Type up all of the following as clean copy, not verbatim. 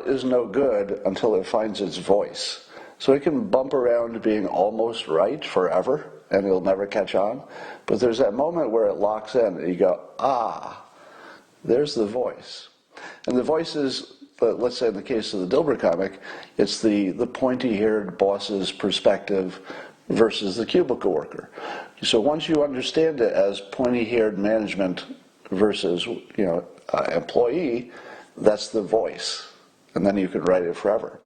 art is no good until it finds its voice. So it can bump around being almost right forever, and it'll never catch on. But there's that moment where it locks in, and you go, ah, there's the voice. And the voice is, let's say in the case of the Dilbert comic, it's the pointy-haired boss's perspective versus the cubicle worker. So once you understand it as pointy-haired management versus, employee, that's the voice. And then you can write it forever.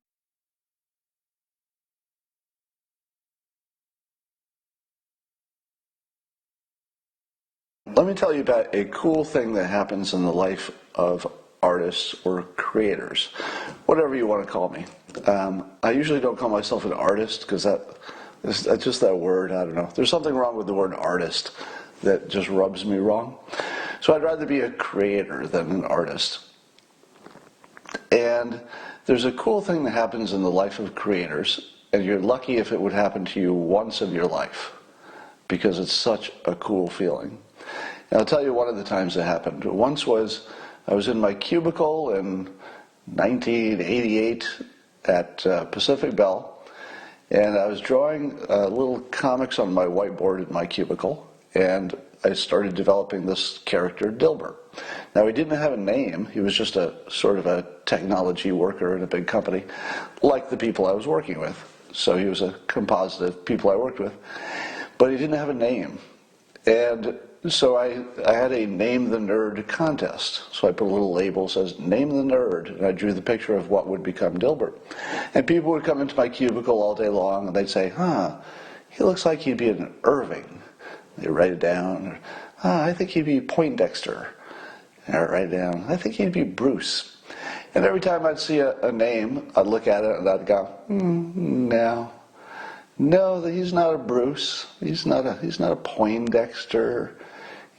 Let me tell you about a cool thing that happens in the life of artists or creators, whatever you want to call me. I usually don't call myself an artist because that's just that word, I don't know. There's something wrong with the word artist that just rubs me wrong. So I'd rather be a creator than an artist. And there's a cool thing that happens in the life of creators, and you're lucky if it would happen to you once in your life, because it's such a cool feeling. And I'll tell you one of the times it happened. Once I was in my cubicle in 1988 at Pacific Bell, and I was drawing little comics on my whiteboard in my cubicle, and I started developing this character, Dilbert. Now, he didn't have a name. He was just a sort of a technology worker in a big company, like the people I was working with. So he was a composite of people I worked with. But he didn't have a name. And so I had a Name the Nerd contest. So I put a little label that says, Name the Nerd, and I drew the picture of what would become Dilbert. And people would come into my cubicle all day long, and they'd say, he looks like he'd be an Irving. They write it down. I think he'd be Poindexter. And I write it down. I think he'd be Bruce. And every time I'd see a name, I'd look at it and I'd go, no, he's not a Bruce. He's not a Poindexter.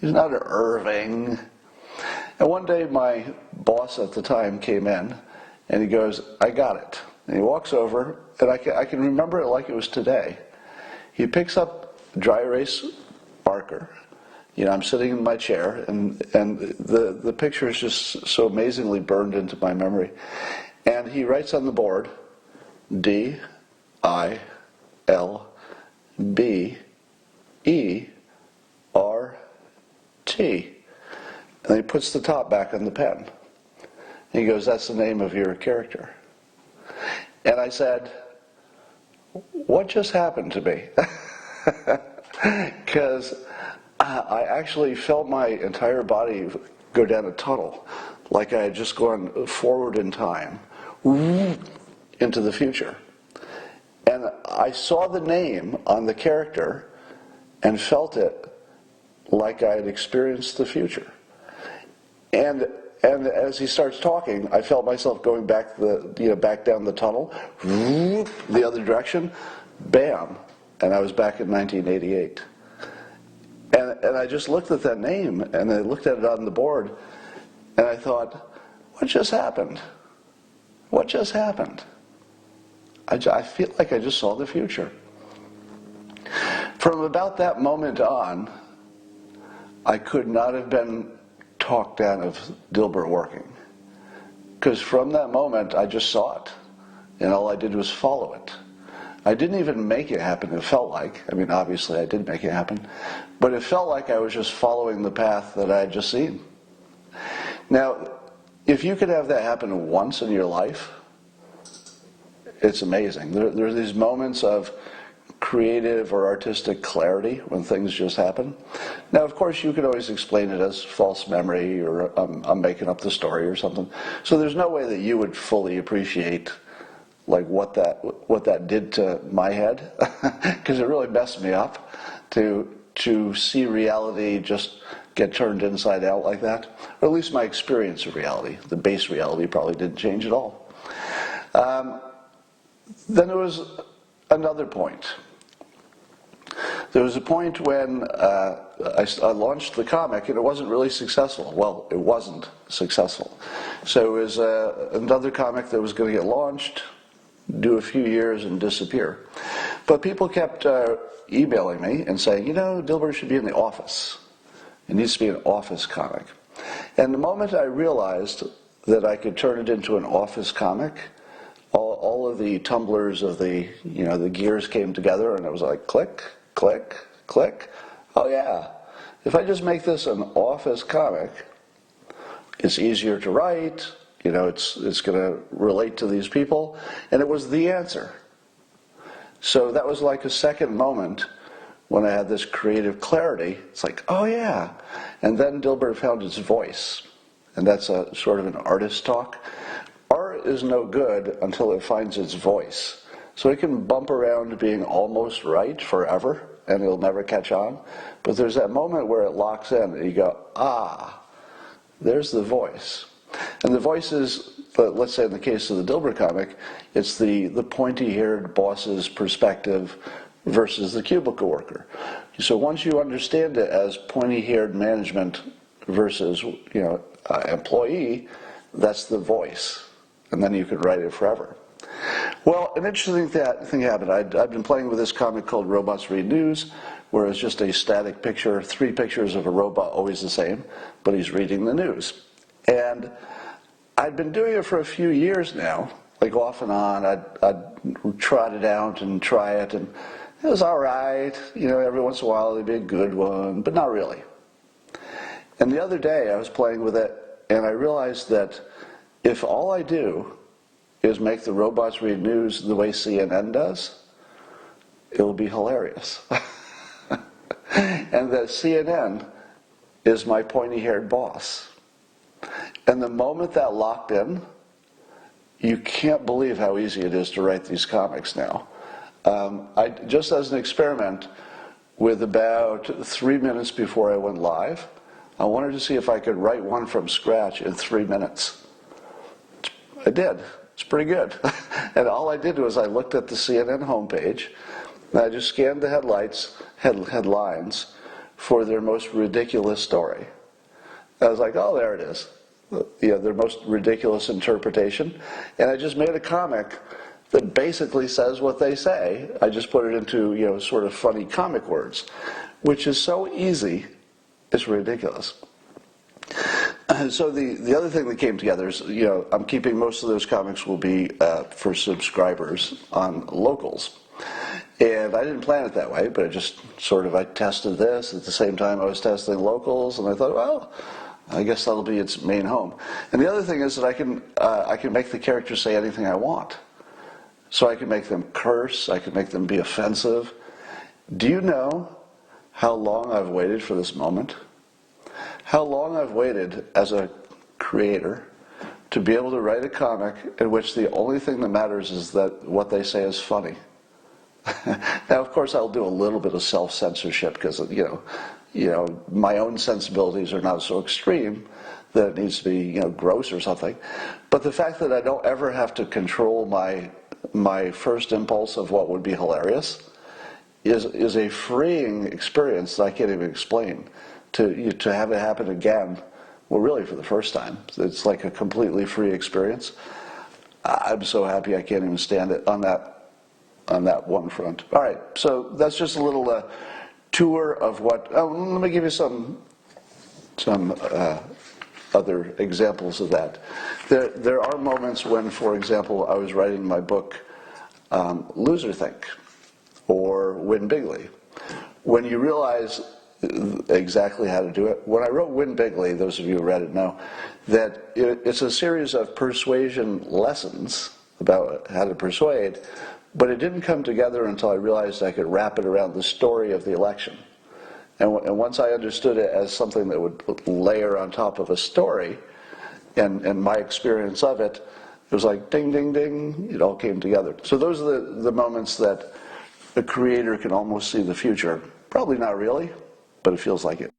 He's not an Irving. And one day my boss at the time came in, and he goes, I got it. And he walks over, and I can remember it like it was today. He picks up dry erase marker. I'm sitting in my chair, and the picture is just so amazingly burned into my memory. And he writes on the board, D-I-L-B-E-R-T. And he puts the top back on the pen. And he goes, that's the name of your character. And I said, what just happened to me? Because I actually felt my entire body go down a tunnel, like I had just gone forward in time, into the future. And I saw the name on the character and felt it like I had experienced the future. And as he starts talking, I felt myself going back back down the tunnel, the other direction, bam, and I was back in 1988. And I just looked at that name, and I looked at it on the board, and I thought, what just happened? What just happened? I feel like I just saw the future. From about that moment on, I could not have been talked out of Dilbert working. Because from that moment, I just saw it, and all I did was follow it. I didn't even make it happen, it felt like. I mean, obviously I did make it happen. But it felt like I was just following the path that I had just seen. Now, if you could have that happen once in your life, it's amazing. There are these moments of creative or artistic clarity when things just happen. Now, of course, you could always explain it as false memory, or I'm making up the story or something. So there's no way that you would fully appreciate like what that did to my head, because it really messed me up to see reality just get turned inside out like that. Or at least my experience of reality. The base reality probably didn't change at all. Then there was another point. There was a point when I launched the comic, and it wasn't really successful. Well, it wasn't successful. So it was another comic that was going to get launched, do a few years, and disappear. But people kept emailing me and saying, Dilbert should be in The Office. It needs to be an Office comic. And the moment I realized that I could turn it into an office comic. All of the tumblers of the gears came together, and it was like click, click, click. Oh yeah, if I just make this an office comic, it's easier to write. It's going to relate to these people, and it was the answer. So that was like a second moment when I had this creative clarity. It's like, oh yeah. And then Dilbert found his voice. And that's a sort of an artist talk. Art is no good until it finds its voice. So it can bump around being almost right forever, and it'll never catch on. But there's that moment where it locks in, and you go, ah, there's the voice. And the voice is, let's say in the case of the Dilbert comic, it's the pointy-haired boss's perspective versus the cubicle worker. So once you understand it as pointy-haired management versus employee, that's the voice. And then you can write it forever. Well, an interesting thing happened. I've been playing with this comic called Robots Read News, where it's just a static picture, 3 pictures of a robot, always the same, but he's reading the news. And I'd been doing it for a few years now, like off and on. I'd trot it out and try it, and it was all right. Every once in a while there'd be a good one, but not really. And the other day I was playing with it, and I realized that if all I do is make the Robots Read News the way CNN does, it'll be hilarious. And that CNN is my pointy-haired boss. And the moment that locked in, you can't believe how easy it is to write these comics now. Just as an experiment, with about 3 minutes before I went live, I wanted to see if I could write one from scratch in 3 minutes. I did. It's pretty good. And all I did was I looked at the CNN homepage, and I just scanned the headlines for their most ridiculous story. I was like, oh, there it is. Their most ridiculous interpretation. And I just made a comic that basically says what they say. I just put it into, sort of funny comic words, which is so easy, it's ridiculous. So the other thing that came together is, I'm keeping most of those comics will be for subscribers on Locals. And I didn't plan it that way, but I tested this at the same time I was testing Locals, and I thought, well, I guess that'll be its main home. And the other thing is that I can make the characters say anything I want. So I can make them curse, I can make them be offensive. Do you know how long I've waited for this moment? How long I've waited as a creator to be able to write a comic in which the only thing that matters is that what they say is funny. Now, of course, I'll do a little bit of self-censorship because, my own sensibilities are not so extreme that it needs to be, gross or something. But the fact that I don't ever have to control my first impulse of what would be hilarious is a freeing experience that I can't even explain. To have it happen again, well, really for the first time, it's like a completely free experience. I'm so happy I can't even stand it on that one front. All right, so that's just a little tour of what. Let me give you some other examples of that. There are moments when, for example, I was writing my book, Loserthink, or Win Bigly, when you realize exactly how to do it. When I wrote Win Bigly, those of you who read it know that it's a series of persuasion lessons about how to persuade, but it didn't come together until I realized I could wrap it around the story of the election. And once I understood it as something that would layer on top of a story, and my experience of it, it was like ding, ding, ding, it all came together. So those are the moments that a creator can almost see the future. Probably not really, but it feels like it.